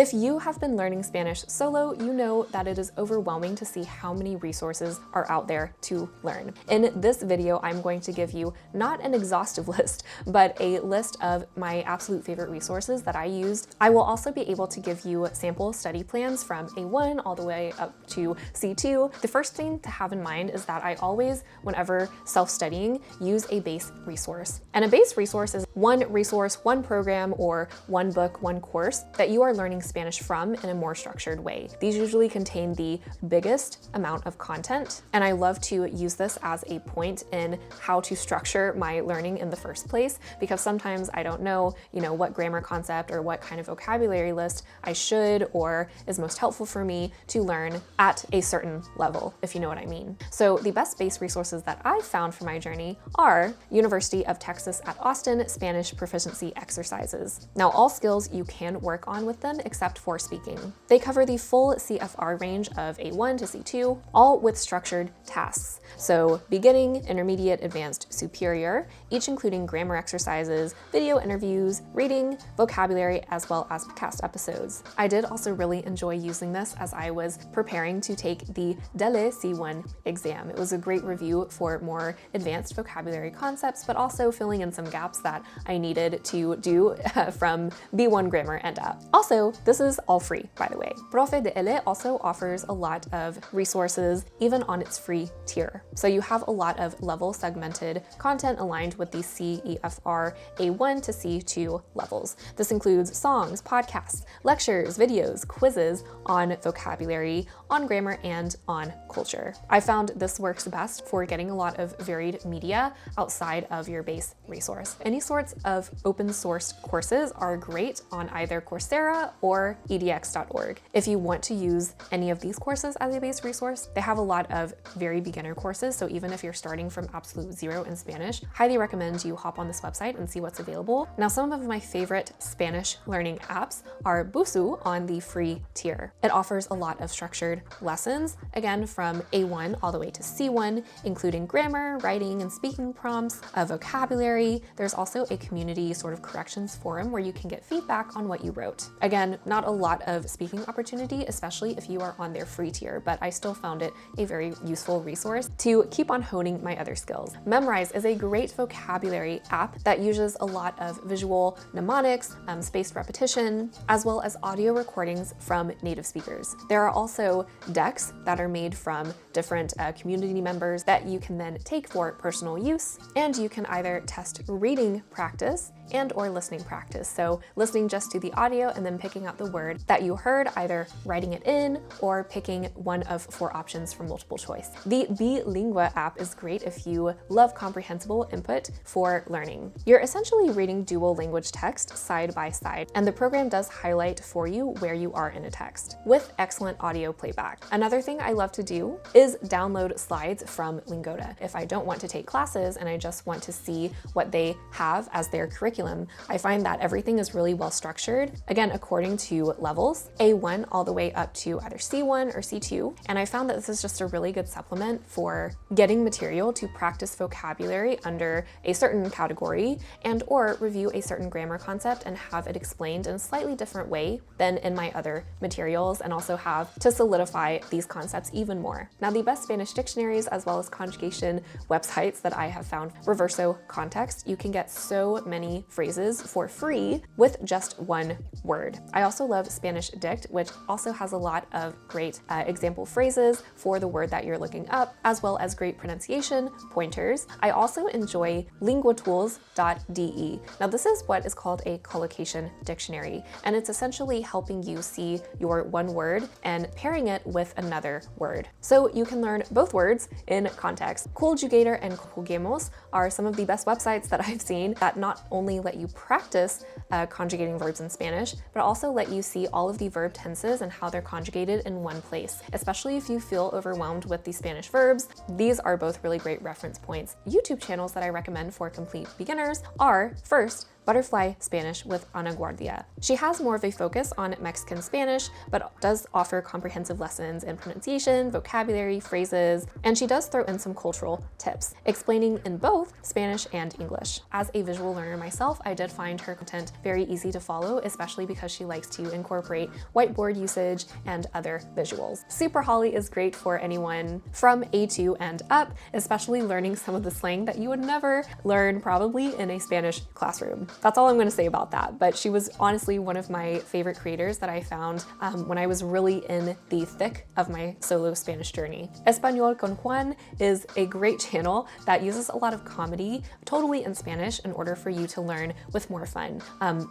If you have been learning Spanish solo, you know that it is overwhelming to see how many resources are out there to learn. In this video, I'm going to give you not an exhaustive list, but a list of my absolute favorite resources that I used. I will also be able to give you sample study plans from A1 all the way up to C2. The first thing to have in mind is that I always, whenever self-studying, use a base resource. And a base resource is one resource, one program, or one book, one course that you are learning Spanish from in a more structured way. These usually contain the biggest amount of content, and I love to use this as a point in how to structure my learning in the first place, because sometimes I don't know, what grammar concept or what kind of vocabulary list I should or is most helpful for me to learn at a certain level, if you know what I mean. So the best base resources that I've found for my journey are University of Texas at Austin Spanish proficiency exercises. Now, all skills you can work on with them except for speaking. They cover the full CFR range of A1 to C2, all with structured tasks. So beginning, intermediate, advanced, superior, each including grammar exercises, video interviews, reading, vocabulary, as well as podcast episodes. I did also really enjoy using this as I was preparing to take the DELE C1 exam. It was a great review for more advanced vocabulary concepts, but also filling in some gaps that I needed to do from B1 grammar and up. Also, this is all free, by the way. Profe DELE also offers a lot of resources, even on its free tier. So you have a lot of level segmented content aligned with the CEFR A1 to C2 levels. This includes songs, podcasts, lectures, videos, quizzes on vocabulary, on grammar, and on culture. I found this works best for getting a lot of varied media outside of your base resource. Any sorts of open source courses are great on either Coursera or edx.org. If you want to use any of these courses as a base resource, they have a lot of very beginner courses, so even if you're starting from absolute zero in Spanish, highly recommend you hop on this website and see what's available. Now, some of my favorite Spanish learning apps are Busu on the free tier. It offers a lot of structured lessons, again from A1 all the way to C1, including grammar, writing, and speaking prompts, a vocabulary. There's also a community sort of corrections forum where you can get feedback on what you wrote. Again, not a lot of speaking opportunity, especially if you are on their free tier, but I still found it a very useful resource to keep on honing my other skills. Memrise is a great vocabulary app that uses a lot of visual mnemonics, spaced repetition, as well as audio recordings from native speakers. There are also decks that are made from different community members that you can then take for personal use, and you can either test reading practice and or listening practice. So listening just to the audio and then picking out the word that you heard, either writing it in or picking one of 4 options from multiple choice. The Bilingua app is great if you love comprehensible input for learning. You're essentially reading dual language text side by side, and the program does highlight for you where you are in a text with excellent audio playback. Another thing I love to do is download slides from Lingoda. If I don't want to take classes and I just want to see what they have as their curriculum, I find that everything is really well structured, again, according to levels, A1 all the way up to either C1 or C2. And I found that this is just a really good supplement for getting material to practice vocabulary under a certain category and or review a certain grammar concept and have it explained in a slightly different way than in my other materials, and also have to solidify these concepts even more. Now, the best Spanish dictionaries as well as conjugation websites that I have found, Reverso Context. You can get so many phrases for free with just one word. I also love Spanish Dict, which also has a lot of great example phrases for the word that you're looking up, as well as great pronunciation pointers. I also enjoy linguatools.de. Now, this is what is called a collocation dictionary, and it's essentially helping you see your one word and pairing it with another word. So you can learn both words in context. Conjugator and Juguemos are some of the best websites that I've seen that not only let you practice conjugating verbs in Spanish, but also let you see all of the verb tenses and how they're conjugated in one place. Especially if you feel overwhelmed with the Spanish verbs, these are both really great reference points. YouTube channels that I recommend for complete beginners are, first, Butterfly Spanish with Ana Guardia. She has more of a focus on Mexican Spanish, but does offer comprehensive lessons in pronunciation, vocabulary, phrases, and she does throw in some cultural tips, explaining in both Spanish and English. As a visual learner myself, I did find her content very easy to follow, especially because she likes to incorporate whiteboard usage and other visuals. Super Holly is great for anyone from A2 and up, especially learning some of the slang that you would never learn probably in a Spanish classroom. That's all I'm going to say about that, but she was honestly one of my favorite creators that I found when I was really in the thick of my solo Spanish journey. Español con Juan is a great channel that uses a lot of comedy, totally in Spanish, in order for you to learn with more fun.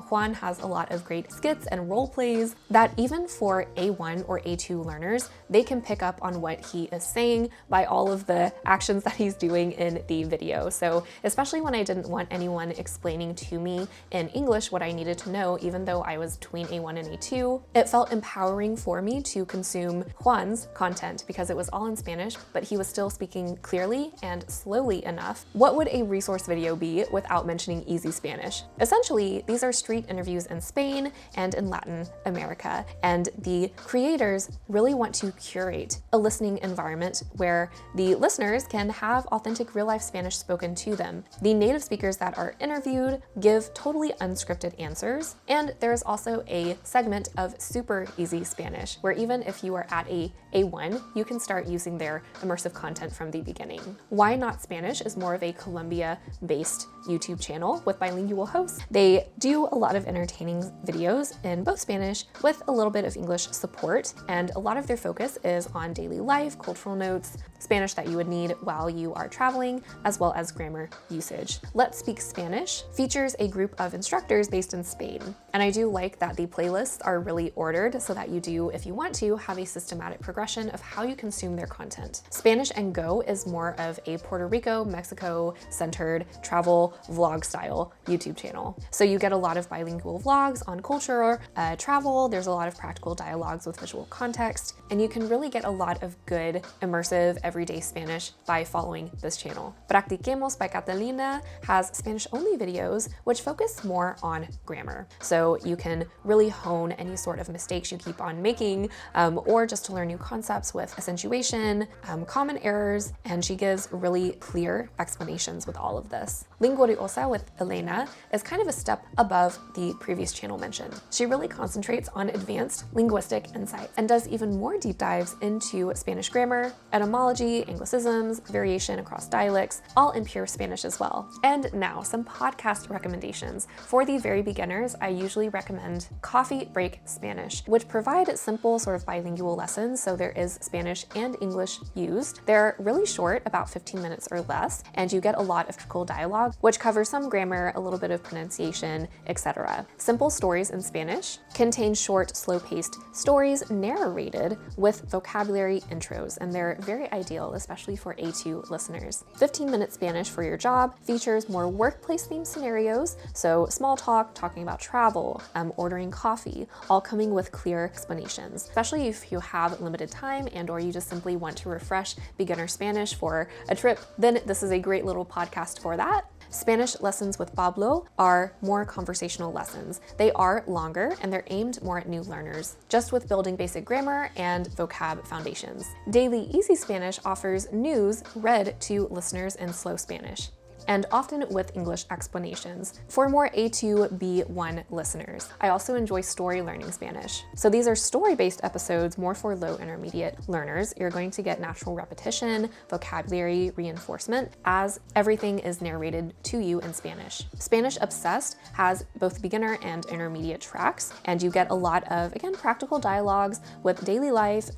Juan has a lot of great skits and role plays that even for A1 or A2 learners, they can pick up on what he is saying by all of the actions that he's doing in the video. So especially when I didn't want anyone explaining to me in English what I needed to know, even though I was between A1 and A2, it felt empowering for me to consume Juan's content because it was all in Spanish, but he was still speaking clearly and slowly enough. What would a resource video be without mentioning easy Spanish? Essentially, these are street interviews in Spain and in Latin America, and the creators really want to curate a listening environment where the listeners can have authentic real-life Spanish spoken to them. The native speakers that are interviewed give totally unscripted answers, and there's also a segment of super easy Spanish, where even if you are at a A1, you can start using their immersive content from the beginning. Why Not Spanish is more of a Colombia-based YouTube channel with bilingual hosts. They do a lot of entertaining videos in both Spanish with a little bit of English support, and a lot of their focus is on daily life, cultural notes, Spanish that you would need while you are traveling, as well as grammar usage. Let's Speak Spanish features a group of instructors based in Spain, and I do like that the playlists are really ordered so that you do, if you want to, have a systematic progression of how you consume their content. Spanish and Go is more of a Puerto Rico, Mexico-centered travel vlog style YouTube channel. So you get a lot of bilingual vlogs on culture, travel, there's a lot of practical dialogues with visual context, and you can really get a lot of good, immersive, everyday Spanish by following this channel. Practiquemos by Catalina has Spanish-only videos which focus more on grammar. So you can really hone any sort of mistakes you keep on making, or just to learn new concepts with accentuation, common errors, and she gives really clear explanations with all of this. Lingüoriosa with Elena is kind of a step above the previous channel mentioned. She really concentrates on advanced linguistic insight and does even more deep dives into Spanish grammar, etymology, anglicisms, variation across dialects, all in pure Spanish as well. And now some podcast recommendations. For the very beginners, I usually recommend Coffee Break Spanish, which provide simple sort of bilingual lessons, so there is Spanish and English used. They're really short, about 15 minutes or less, and you get a lot of typical dialogue, which covers some grammar, a little bit of pronunciation, etc. Simple Stories in Spanish contain short, slow-paced stories narrated with vocabulary intros, and they're very ideal, especially for A2 listeners. 15-Minute Spanish for Your Job features more workplace-themed scenarios, so small talk, talking about travel, ordering coffee, all coming with clear explanations, especially if you have limited time and or you just simply want to refresh beginner Spanish for a trip, then this is a great little podcast for that. Spanish Lessons with Pablo are more conversational lessons. They are longer and they're aimed more at new learners, just with building basic grammar and vocab foundations. Daily Easy Spanish offers news read to listeners in slow Spanish, and often with English explanations for more A2, B1 listeners. I also enjoy Story Learning Spanish. So these are story-based episodes more for low intermediate learners. You're going to get natural repetition, vocabulary reinforcement, as everything is narrated to you in Spanish. Spanish Obsessed has both beginner and intermediate tracks, and you get a lot of, again, practical dialogues with daily life,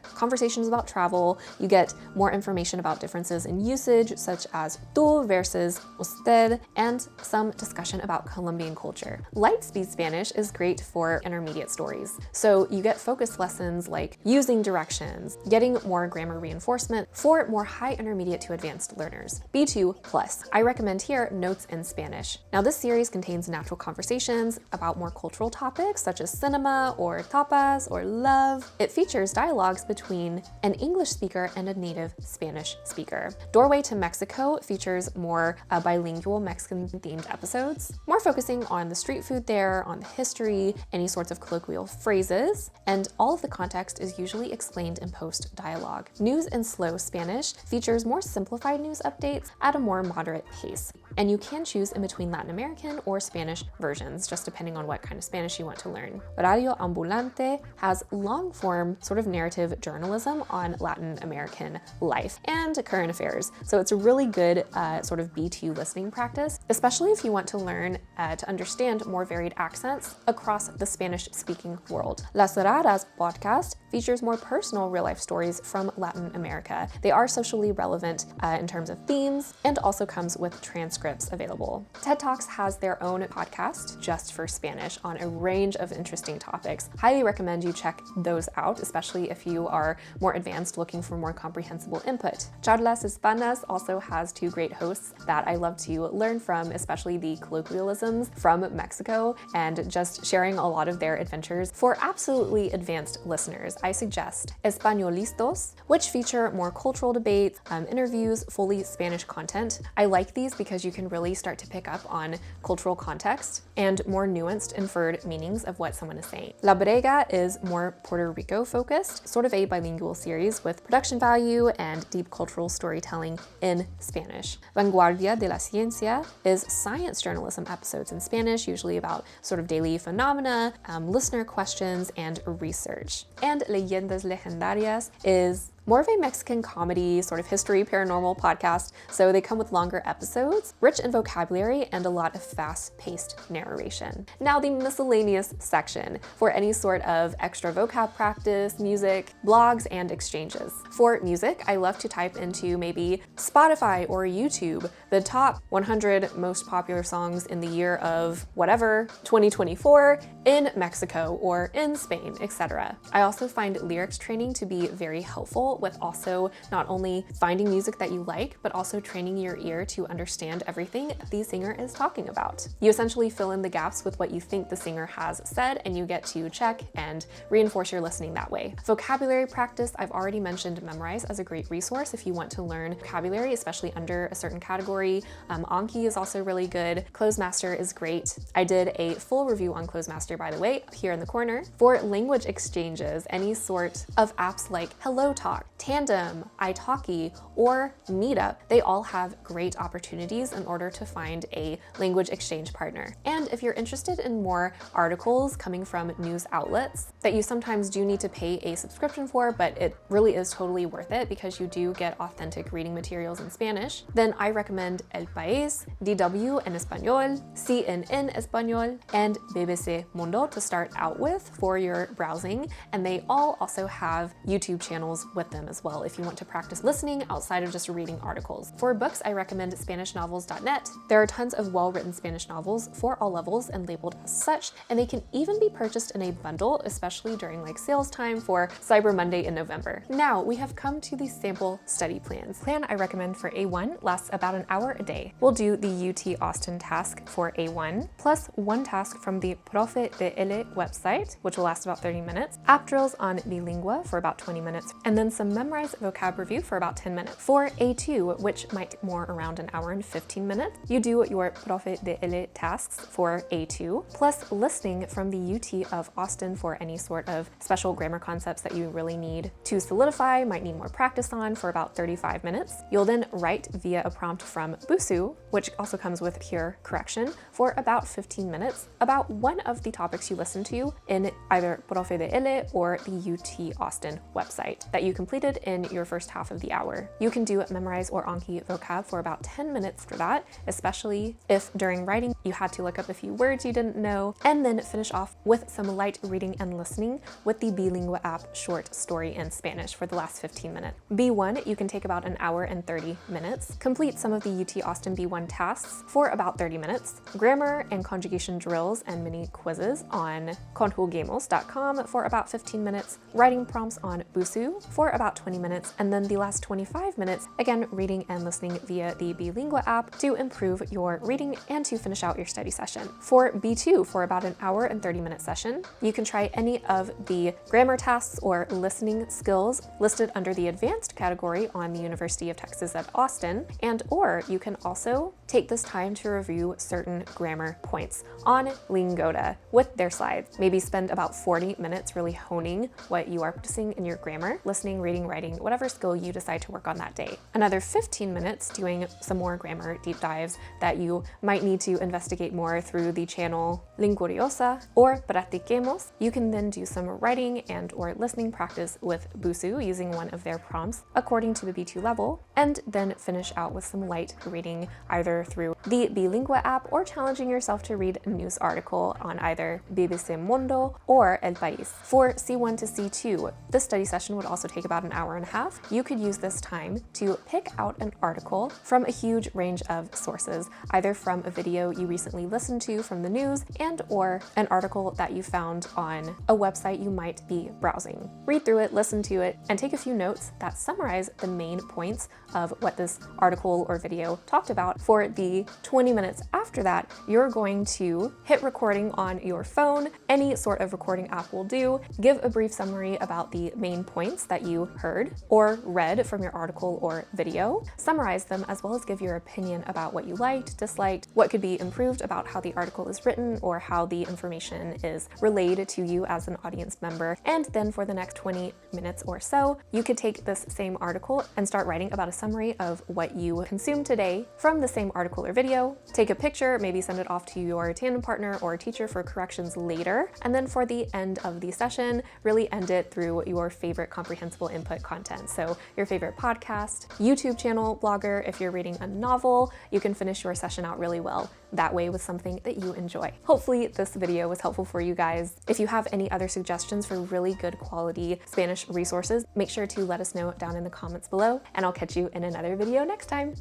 conversations about travel. You get more information about differences in usage, such as tú versus usted, and some discussion about Colombian culture. Lightspeed Spanish is great for intermediate stories. So you get focused lessons like using directions, getting more grammar reinforcement for more high intermediate to advanced learners. B2 Plus. I recommend here Notes in Spanish. Now this series contains natural conversations about more cultural topics such as cinema or tapas or love. It features dialogues between an English speaker and a native Spanish speaker. Doorway to Mexico features more more bilingual Mexican-themed episodes, more focusing on the street food there, on the history, any sorts of colloquial phrases, and all of the context is usually explained in post-dialogue. News in Slow Spanish features more simplified news updates at a more moderate pace, and you can choose in between Latin American or Spanish versions, just depending on what kind of Spanish you want to learn. Radio Ambulante has long-form sort of narrative journalism on Latin American life and current affairs, so it's a really good sort of B2 listening practice, especially if you want to learn to understand more varied accents across the Spanish-speaking world. Las Raras podcast features more personal real-life stories from Latin America. They are socially relevant in terms of themes and also comes with transcripts available. TED Talks has their own podcast just for Spanish on a range of interesting topics. Highly recommend you check those out, especially if you are more advanced looking for more comprehensible input. Charlas Hispanas also has two great hosts that I love to learn from, especially the colloquialisms from Mexico and just sharing a lot of their adventures. For absolutely advanced listeners, I suggest Españolistos, which feature more cultural debates, interviews, fully Spanish content. I like these because you can really start to pick up on cultural context and more nuanced inferred meanings of what someone is saying. La Brega is more Puerto Rico focused, sort of a bilingual series with production value and deep cultural storytelling in Spanish. Vanguardia de la Ciencia is science journalism episodes in Spanish, usually about sort of daily phenomena, listener questions, and research. And Leyendas Legendarias is more of a Mexican comedy, sort of history, paranormal podcast, so they come with longer episodes, rich in vocabulary, and a lot of fast-paced narration. Now the miscellaneous section for any sort of extra vocab practice, music, blogs, and exchanges. For music, I love to type into maybe Spotify or YouTube, the top 100 most popular songs in the year of whatever, 2024, in Mexico or in Spain, etc. I also find lyrics training to be very helpful with also not only finding music that you like, but also training your ear to understand everything the singer is talking about. You essentially fill in the gaps with what you think the singer has said, and you get to check and reinforce your listening that way. Vocabulary practice, I've already mentioned Memrise as a great resource if you want to learn vocabulary, especially under a certain category. Anki is also really good. Closemaster is great. I did a full review on Closemaster, by the way, up here in the corner. For language exchanges, any sort of apps like HelloTalk, Tandem, italki, or Meetup, they all have great opportunities in order to find a language exchange partner. And if you're interested in more articles coming from news outlets that you sometimes do need to pay a subscription for, but it really is totally worth it because you do get authentic reading materials in Spanish, then I recommend El País, DW en Español, CNN Español, and BBC Mundo to start out with for your browsing, and they all also have YouTube channels with them as well if you want to practice listening outside of just reading articles. For books, I recommend SpanishNovels.net. There are tons of well-written Spanish novels for all levels and labeled as such, and they can even be purchased in a bundle, especially during like sales time for Cyber Monday in November. Now we have come to the sample study plans. Plan I recommend for A1 lasts about an hour a day. We'll do the UT Austin task for A1, plus one task from the Profe de Ele website, which will last about 30 minutes, app drills on Bilingua for about 20 minutes, and then some Memrise vocab review for about 10 minutes. For A2, which might take more around an hour and 15 minutes, you do your Profe de Ele tasks for A2, plus listening from the UT of Austin for any sort of special grammar concepts that you really need to solidify, might need more practice on for about 35 minutes. You'll then write via a prompt from Busu, which also comes with peer correction, for about 15 minutes about one of the topics you listen to in either Profe de Ele or the UT Austin website that you completed in your first half of the hour. You can do Memrise or Anki vocab for about 10 minutes for that, especially if during writing you had to look up a few words you didn't know, and then finish off with some light reading and listening with the Bilingua app short story in Spanish for the last 15 minutes. B1, you can take about an hour and 30 minutes. Complete some of the UT Austin B1 tasks for about 30 minutes. Grammar and conjugation drills and mini quizzes on conjugamos.com for about 15 minutes. Writing prompts on Busu for about 20 minutes, and then the last 25 minutes, again, reading and listening via the Bilingua app to improve your reading and to finish out your study session. For B2, for about an hour and 30-minute session, you can try any of the grammar tasks or listening skills listed under the advanced category on the University of Texas at Austin, or you can also take this time to review certain grammar points on Lingoda with their slides. Maybe spend about 40 minutes really honing what you are practicing in your grammar, listening, reading, writing, whatever skill you decide to work on that day. Another 15 minutes doing some more grammar deep dives that you might need to investigate more through the channel Linguriosa or Practiquemos. You can then do some writing and or listening practice with Busu using one of their prompts according to the B2 level, and then finish out with some light reading either through the Bilingua app or challenging yourself to read a news article on either BBC Mundo or El País. For C1 to C2, this study session would also take about an hour and a half. You could use this time to pick out an article from a huge range of sources, either from a video you recently listened to from the news and or an article that you found on a website you might be browsing. Read through it, listen to it, and take a few notes that summarize the main points of what this article or video talked about. For the 20 minutes after that, you're going to hit recording on your phone. Any sort of recording app will do. Give a brief summary about the main points that you heard or read from your article or video. Summarize them as well as give your opinion about what you liked, disliked, what could be improved about how the article is written or how the information is relayed to you as an audience member. And then for the next 20 minutes or so, you could take this same article and start writing about a summary of what you consumed today from the same article or video. Take a picture, maybe send it off to your tandem partner or teacher for corrections later. And then for the end of the session, really end it through your favorite comprehensible input content. So your favorite podcast, YouTube channel, blogger. If you're reading a novel, you can finish your session out really well that way with something that you enjoy. Hopefully this video was helpful for you guys. If you have any other suggestions for really good quality Spanish resources, make sure to let us know down in the comments below, and I'll catch you in another video next time.